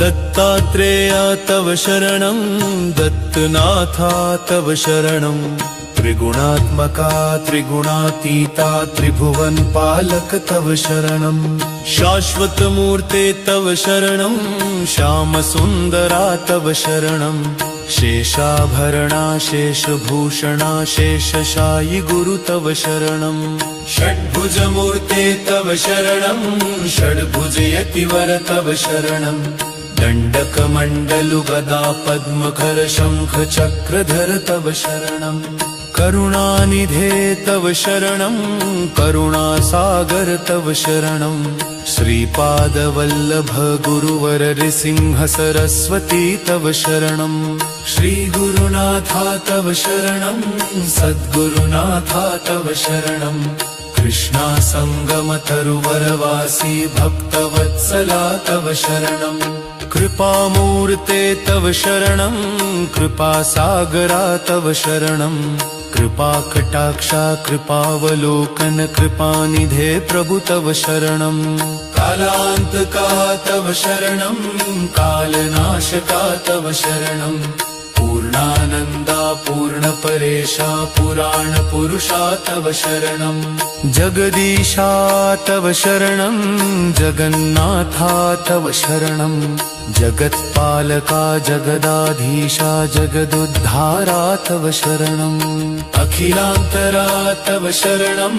दत्तात्रेया तव शरणं दत्तनाथा तव शरणं त्रिगुणात्मका त्रिगुणातीता त्रिभुवन पालक तव शरणं शाश्वतमूर्ते तव शरणं श्यामसुन्दरा तव शरणं शेषाभरणा शेषभूषणा शेषशायि गुरु तव शरणं षड्भुजमूर्ते तव शरणं षड्भुजयतिवर तव शरणं दण्डकमण्डलुगदा पद्मकर शङ्ख चक्रधर तव शरणं करुणानिधे तव शरणं करुणासागर तव शरणं श्रीपादवल्लभ गुरुवर नृसिंह सरस्वती तव शरणं श्रीगुरुनाथा तव शरणं सद्गुरुनाथा तव शरणं कृष्णा संगमतरुवरवासी भक्तवत्सला तव शरणं कृपामूर्ते तव शरणं कृपासागरा तव शरणं कृपाकटाक्षा कृपावलोकन कृपानिधे प्रभु तव शरणं कालान्तका तव शरणं कालनाशका तव शरणं पूर्णानन्दा पूर्णपरेशा पुराणपुरुषा तव शरणं जगदीशा तव शरणं जगन्नाथा तव शरणं जगत्पालका जगदाधीशा जगदुद्धारा तव शरणं अखिलान्तरा तव शरणं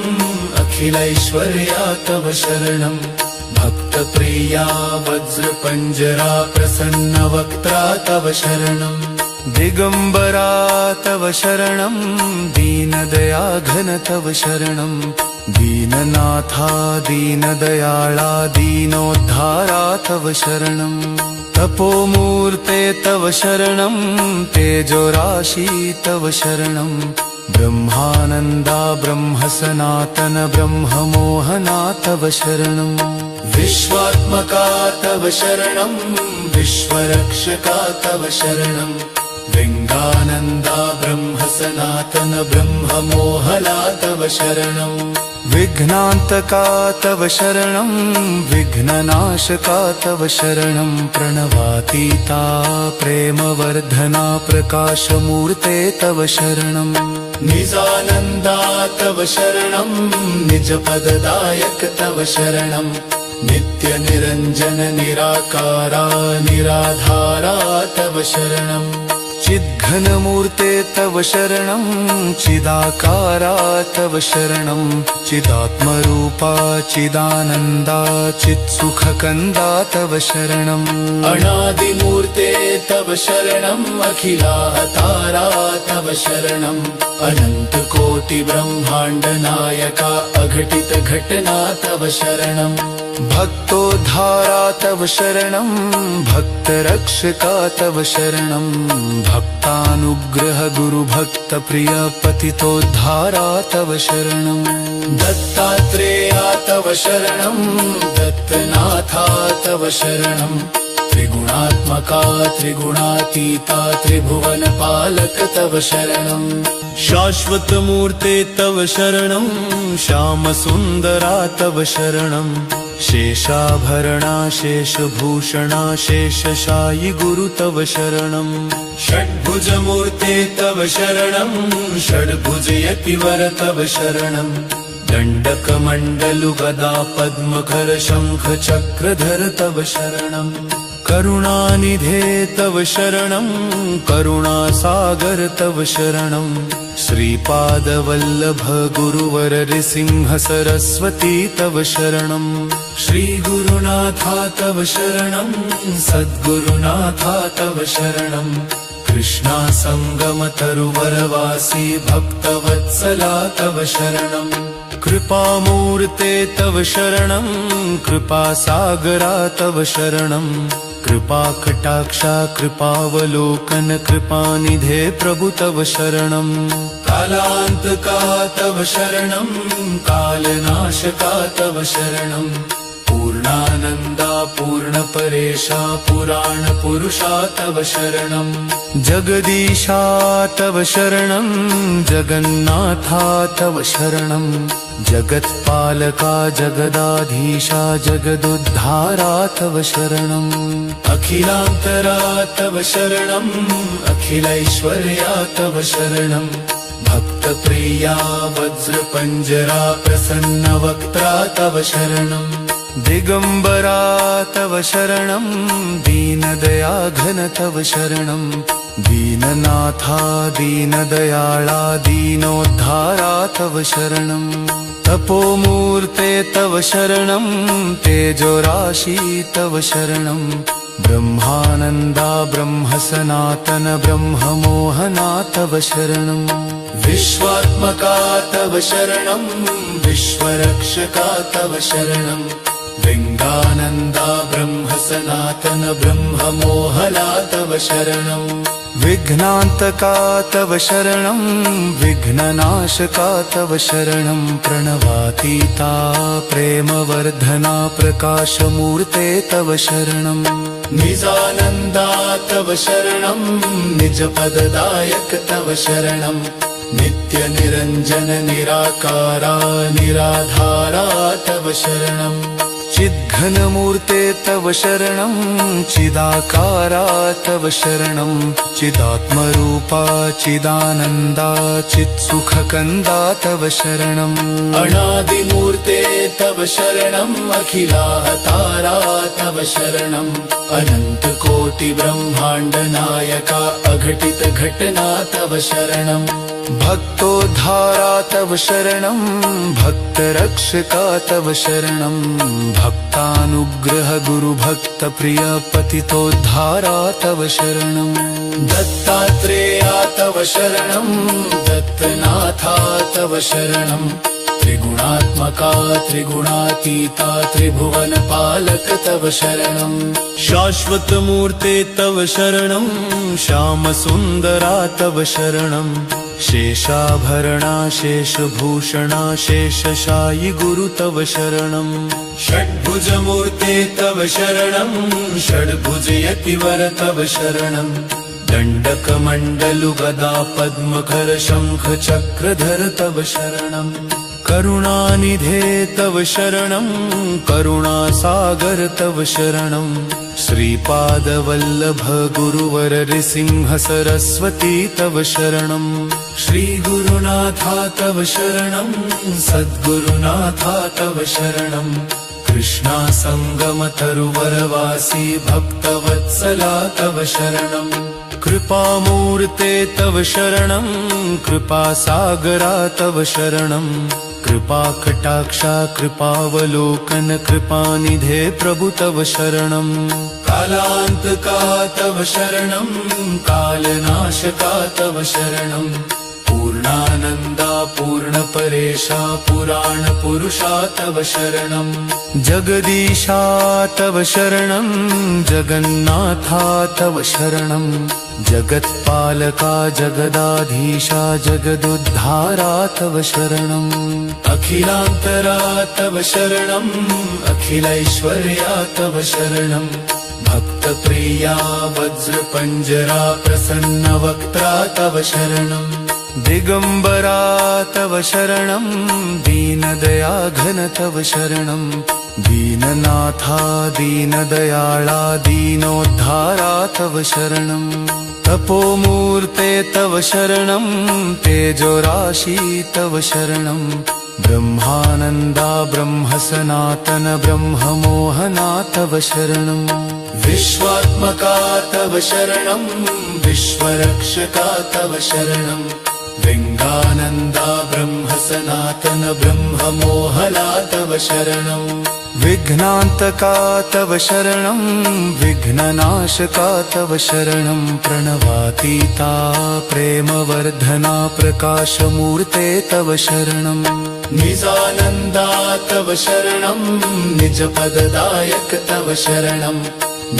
अखिलैश्वर्या तव शरणं भक्तप्रिया वज्रपञ्जरा प्रसन्नवक्त्रा तव शरणं दिगम्बरा तव शरणं दीनदयाघन तव शरणं दीननाथा दीनदयाळा दीनोद्धारा तव शरणं तपोमूर्ते तव शरणं तेजोराशि तव शरणं ब्रह्मानन्दा ब्रह्मसनातन ब्रह्ममोहना तव शरणं विश्वात्मका तव शरणं विश्वरक्षका तव शरणं लिङ्गानन्दा ब्रह्मसनातन ब्रह्ममोहना तव शरणं विघ्नान्तका तव शरणं विघ्ननाशका तव शरणं प्रणवातीता प्रेमवर्धना प्रकाशमूर्ते तव शरणं निजानन्दा तव शरणं निजपददायक तव शरणं नित्यनिरञ्जन निराकारा निराधारा तव शरणं चिद्घनमूर्ते तव शरणं चिदाकारा तव शरणं चिदात्मरूपा चिदानन्दा चित्सुखकन्दा तव शरणं अनादिमूर्ते तव शरणं अखिलावतारा तव शरणं अनन्तकोटिब्रह्माण्डनायका अघटितघटना तव शरणं भक्तोद्धारा तव शरणं भक्तरक्षका तव शरणं भक्तानुग्रह गुरुभक्तप्रिय पतितोद्धारा तव शरणं दत्तात्रेया तव शरणं दत्तनाथा तव शरणं त्रिगुणात्मका त्रिगुणातीता त्रिभुवनपालक तव शरणं शाश्वतमूर्ते तव शरणं श्यामसुन्दरा तव शरणं शेषाभरणा शेषभूषणा शेषशायि गुरु तव शरणं षड्भुजमूर्ते तव शरणं षड्भुजयतिवर तव शरणं दण्डकमण्डलुगदा पद्मकर शङ्ख चक्रधर तव शरणं करुणानिधे तव शरणं करुणासागर तव शरणं श्रीपादवल्लभ गुरुवर नृसिंह सरस्वती तव शरणं श्रीगुरुनाथा तव शरणं सद्गुरुनाथा तव शरणं कृष्णा संगमतरुवरवासी भक्तवत्सला तव शरणं कृपामूर्ते तव शरणं कृपासागरा तव शरणं कृपाकटाक्षा कृपावलोकन कृपानिधे प्रभु तव शरणं कालान्तका तव शरणं कालनाशका तव शरणं पूर्णानन्दा पूर्णपरेशा पुराणपुरुषा तव शरणं जगदीशा तव शरणं जगन्नाथा तव शरणं जगत्पालका जगदाधीशा जगदुद्धारा तव शरणम् अखिलान्तरा तव शरणम् अखिलैश्वर्या तव शरणम् भक्तप्रिया वज्रपञ्जरा प्रसन्नवक्त्रा तव शरणम् दिगम्बरा तव शरणम् दीनदया घन तव शरणम् दीननाथा दीनदयाळा दीनोद्धारा तव शरणम् तपोमूर्ते तव शरणम् तेजोराशि तव शरणम् ब्रह्मानन्दा ब्रह्मसनातन ब्रह्ममोहना तव शरणम् विश्वात्मका तव शरणम् विश्वरक्षका तव शरणम् लिङ्गानन्दा ब्रह्मसनातन ब्रह्ममोहना तव शरणम् विघ्नान्तका तव शरणम् विघ्ननाशका तव शरणम् प्रणवातीता प्रेमवर्धना प्रकाशमूर्ते तव शरणम् निजानन्दा तव शरणम् निजपददायक तव शरणम् नित्यनिरञ्जन निराकारा निराधारा तव शरणम् चिद्घनमूर्ते तव शरणम् चिदाकारा तव शरणम् चिदात्मरूपा चिदानन्दा चित्सुखकन्दा तव शरणम् अनादिमूर्ते तव शरणम् अखिलावतारा तव शरणम् अनन्तकोटि ब्रह्माण्ड नायका अघटित घटना तव शरणम् भक्तोद्धारा तव शरणम् भक्तरक्षका तव शरणम् भक्तानुग्रह गुरुभक्त प्रिय पतितोद्धारा तव शरणम् दत्तात्रेया तव शरणम् दत्तनाथा तव शरणम् त्रिगुणात्मका त्रिगुणातीता त्रिभुवनपालक तव शरणम् शाश्वतमूर्ते तव शरणम् श्यामसुन्दरा तव शरणम् शेषाभरणा शेषभूषणा शेषशायि गुरु तव शरणम् षड्भुजमूर्ते तव शरणम् षड्भुजयतिवर तव शरणम् दण्डकमण्डलु गदा पद्मकर शङ्ख चक्रधर तव शरणम् करुणानिधे तव शरणम् करुणासागर तव शरणम् श्रीपादवल्लभ गुरुवर नृसिंह सरस्वती तव शरणम् श्रीगुरुनाथा तव शरणम् सद्गुरुनाथा तव शरणम् कृष्णा संगम तरुवरवासी भक्तवत्सला तव शरणम् कृपामूर्ते तव शरणम् कृपासागरा तव शरणम् कृपाकटाक्षा कृपावलोकन कृपानिधे प्रभु तव शरणम् कालान्तका तव शरणम् कालनाशका तव शरणम् पूर्णानन्दा पूर्णपरेशा पुराणपुरुषा तव शरणम् जगदीशा तव शरणम् जगन्नाथा तव शरणम् जगत्पालका जगदाधीशा जगदुद्धारा तव शरणम् अखिलान्तरा तव शरणम् अखिलैश्वर्या तव शरणम् भक्तप्रिया वज्रपञ्जरा प्रसन्नवक्त्रा तव शरणम् दिगम्बरा तव शरणम् दीनदया घन तव शरणम् दीननाथा दीनदयाळा दीनोद्धारा तव शरणम् तपोमूर्ते तव शरणम् तेजोराशि तव शरणम् ब्रह्मानन्दा ब्रह्मसनातन ब्रह्ममोहना तव शरणम् विश्वात्मका तव शरणम् विश्वरक्षका तव शरणम् लिङ्गानन्दा ब्रह्मसनातन ब्रह्ममोहना तव शरणम् विघ्नान्तका तव शरणम् विघ्ननाशका तव शरणम् प्रणवातीता प्रेमवर्धना प्रकाशमूर्ते तव शरणम् निजानन्दा तव शरणम् निजपददायक तव शरणम्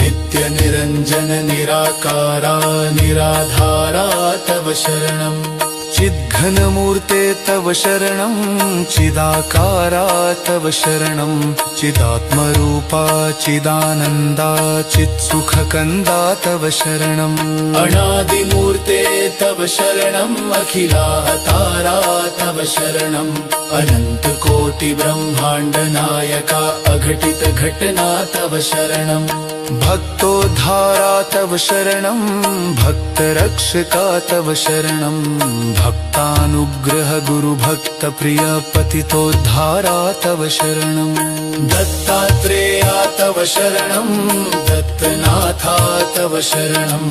नित्यनिरञ्जन निराकारा निराधारा तव शरणम् चिद्घनमूर्ते तव शरणं चिदाकारा तव शरणं चिदात्मरूपा चिदानन्दा चित्सुखकन्दा तव शरणम् अनादिमूर्ते तव शरणम् अखिलावतारा तव शरणम् अनन्तकोटिब्रह्माण्डनायका अघटितघटना तव शरणम् भक्तोद्धारा तव शरणं भक्तरक्षका तव शरणं भक्तानुग्रह गुरुभक्तप्रिय पतितोद्धारा तव शरणं दत्तात्रेया तव शरणं दत्तनाथा तव शरणं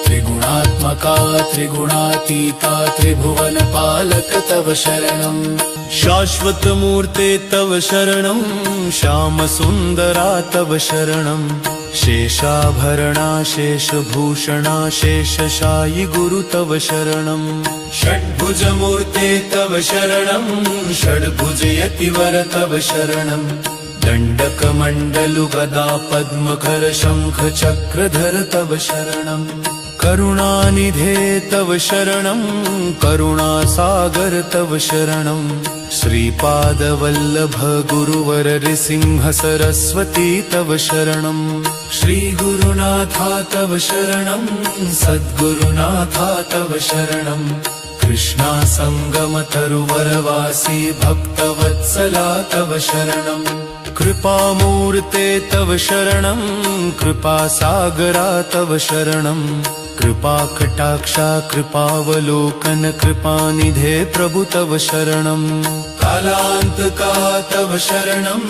त्रिगुणात्मका त्रिगुणातीता त्रिभुवनपालक तव शरणं शाश्वतमूर्ते तव शरणं श्यामसुन्दरा तव शरणं शेषाभरणा शेषभूषणा शेषशायि गुरु तव शरणं षड्भुजमूर्ते तव शरणं षड्भुजयतिवर तव शरणं दण्डकमण्डलुगदा पद्मकर शङ्ख चक्रधर तव शरणं करुणानिधे तव शरणं करुणासागर तव शरणं श्रीपादवल्लभ गुरुवर नृसिंह सरस्वती तव शरणं श्रीगुरुनाथा तव शरणं सद्गुरुनाथा तव शरणं कृष्णा संगम तरुवरवासी भक्तवत्सला तव शरणं कृपामूर्ते तव शरणं कृपासागरा तव शरणं कृपाकटाक्षा कृपावलोकन कृपानिधे प्रभु तव शरणं कालान्तका तव शरणं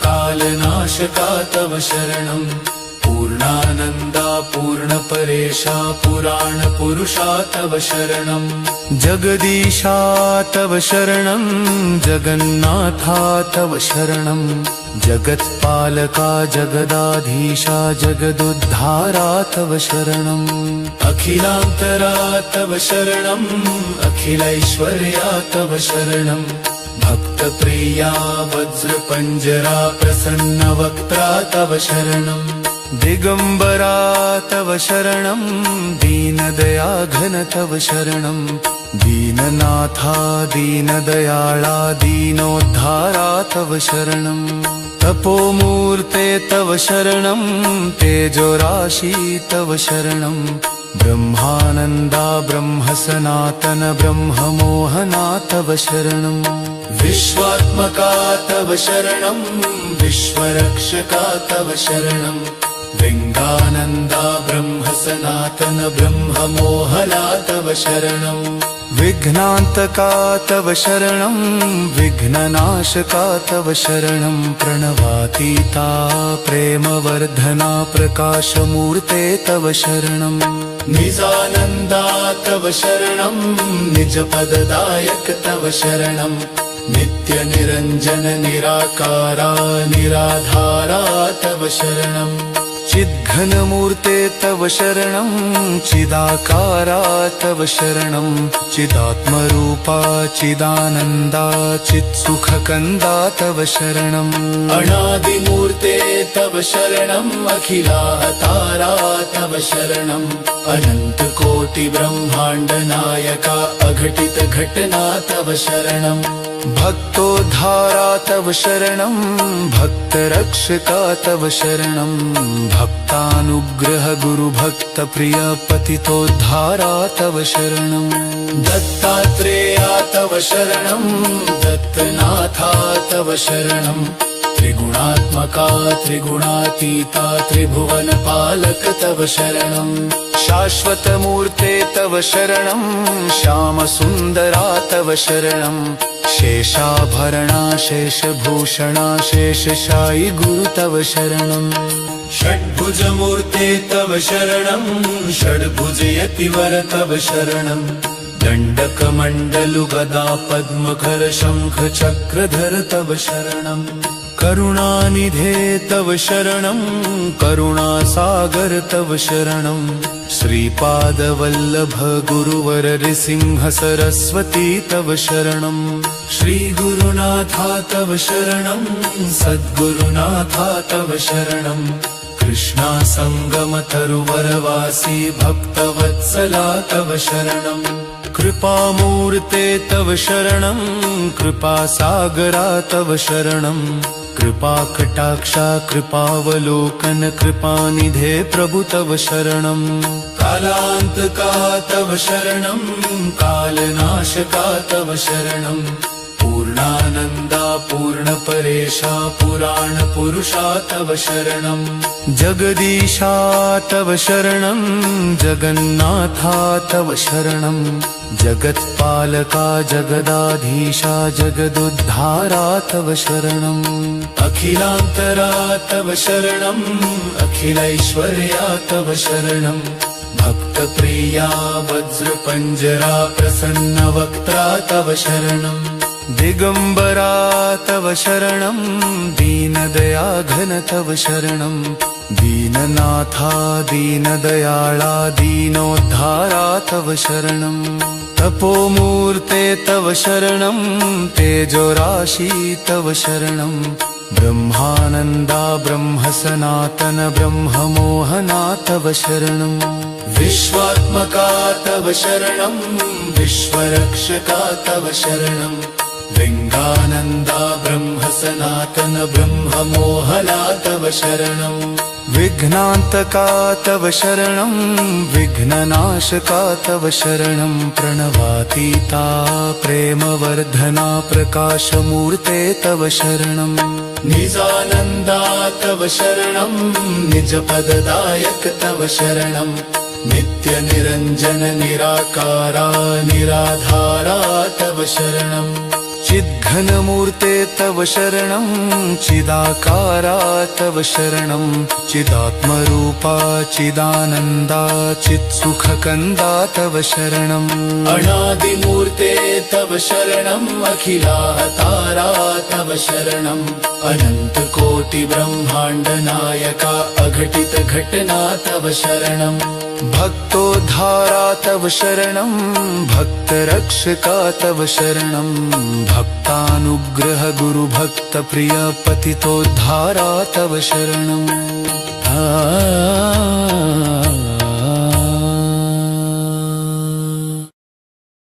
कालनाशका तव शरणं पूर्णानन्दा पूर्णपरेशा पुराणपुरुषा तव शरणं जगदीशा तव शरणं जगन्नाथा तव शरणं जगत्पालका जगदाधीशा जगदुद्धारा तव शरणम् अखिलान्तरा तव शरणम् अखिलैश्वर्या तव शरणम् भक्तप्रिया वज्रपञ्जरा प्रसन्नवक्त्रा तव शरणम् दिगम्बरा तव शरणं दीनदयाघन तव शरणं दीननाथा दीनदयाळा दीनोद्धारा तव शरणं तपोमूर्ते तव शरणं तेजोराशि तव शरणं ब्रह्मानन्दा ब्रह्मसनातन ब्रह्ममोहना तव शरणं विश्वात्मका तव शरणं विश्वरक्षका तव शरणं लिङ्गानन्दा ब्रह्मसनातन ब्रह्ममोहना तव शरणं विघ्नान्तका तव शरणं विघ्ननाशका तव शरणं प्रणवातीता प्रेमवर्धना प्रकाशमूर्ते तव शरणं निजानन्दा तव शरणं निजपददायक तव शरणं नित्यनिरञ्जन निराकारा निराधारा तव शरणं चिद्घनमूर्ते तव शरणं चिदाकारा तव शरणं चिदात्मरूपा चिदानन्दा चित्सुखकन्दा तव शरणम् अनादिमूर्ते तव शरणम् अखिलावतारा तव शरणम् अनन्तकोटिब्रह्माण्डनायका अघटितघटना तव शरणम् भक्तोद्धारा तव शरणं भक्तरक्षका तव शरणं भक्तानुग्रह गुरुभक्तप्रिय पतितोद्धारा तव शरणं दत्तात्रेया तव शरणं दत्तनाथा तव शरणं त्रिगुणात्मका त्रिगुणातीता त्रिभुवनपालक तव शरणं शाश्वतमूर्ते तव शरणं श्यामसुन्दरा तव शरणं शेषाभरणा शेषभूषणा शेषशायि गुरु तव शरणं षड्भुजमूर्ते तव शरणं षड्भुजयतिवर तव शरणं दण्डकमण्डलुगदा पद्मकर शङ्ख चक्रधर तव शरणं करुणानिधे तव शरणं करुणासागर तव शरणं श्रीपादवल्लभ गुरुवर नृसिंह सरस्वती तव शरणं श्रीगुरुनाथा तव शरणं सद्गुरुनाथा तव शरणं कृष्णा संगम तरुवरवासी भक्तवत्सला तव शरणं कृपामूर्ते तव शरणं कृपासागरा तव शरणं कृपाकटाक्षा कृपावलोकन कृपानिधे प्रभु तव शरणं कालान्तका तव शरणं कालनाशका तव शरणं पूर्णानन्दा पूर्णपरेशा पुराणपुरुषा तव शरणं जगदीशा तव शरणं जगन्नाथा तव शरणं जगत्पालका जगदाधीशा जगदुद्धारा तव शरणं अखिलान्तरा तव शरणं अखिलैश्वर्या तव शरणं भक्तप्रिया वज्रपञ्जरा प्रसन्नवक्त्रा तव शरणं दिगंबरा तव शरणं दीनदया घन तव शरणं दीननाथा दीनदयाळा दीनोद्धारा तव शरणं तपोमूर्ते तव शरणं तेजोराशि तव शरणं ब्रह्मानन्दा ब्रह्मसनातन ब्रह्ममोहना तव शरणं विश्वात्मका तव शरणं विश्वरक्षका तव शरणं लिङ्गानन्दा ब्रह्मसनातन ब्रह्ममोहना तव शरणं विघ्नान्तका तव शरणं विघ्ननाशका तव शरणं प्रणवातीता प्रेमवर्धना प्रकाशमूर्ते तव शरणं निजानन्दा तव शरणं निजपददायक तव शरणं नित्यनिरञ्जन निराकारा निराधारा तव शरणं चिद्घनमूर्ते तव शरणं चिदाकारा तव शरणं चिदात्मरूपा चिदानन्दा चित्सुखकन्दा तव शरणं अनादिमूर्ते तव शरणं अखिलावतारा तव शरणं अनन्तकोटि ब्रह्माण्ड नायका अघटित घटना तव शरणं भक्तोद्धारा तव शरणं भक्तरक्षका तव शरणं भक्तानुग्रह गुरु भक्त प्रिय पतितोद्धारा तव शरणं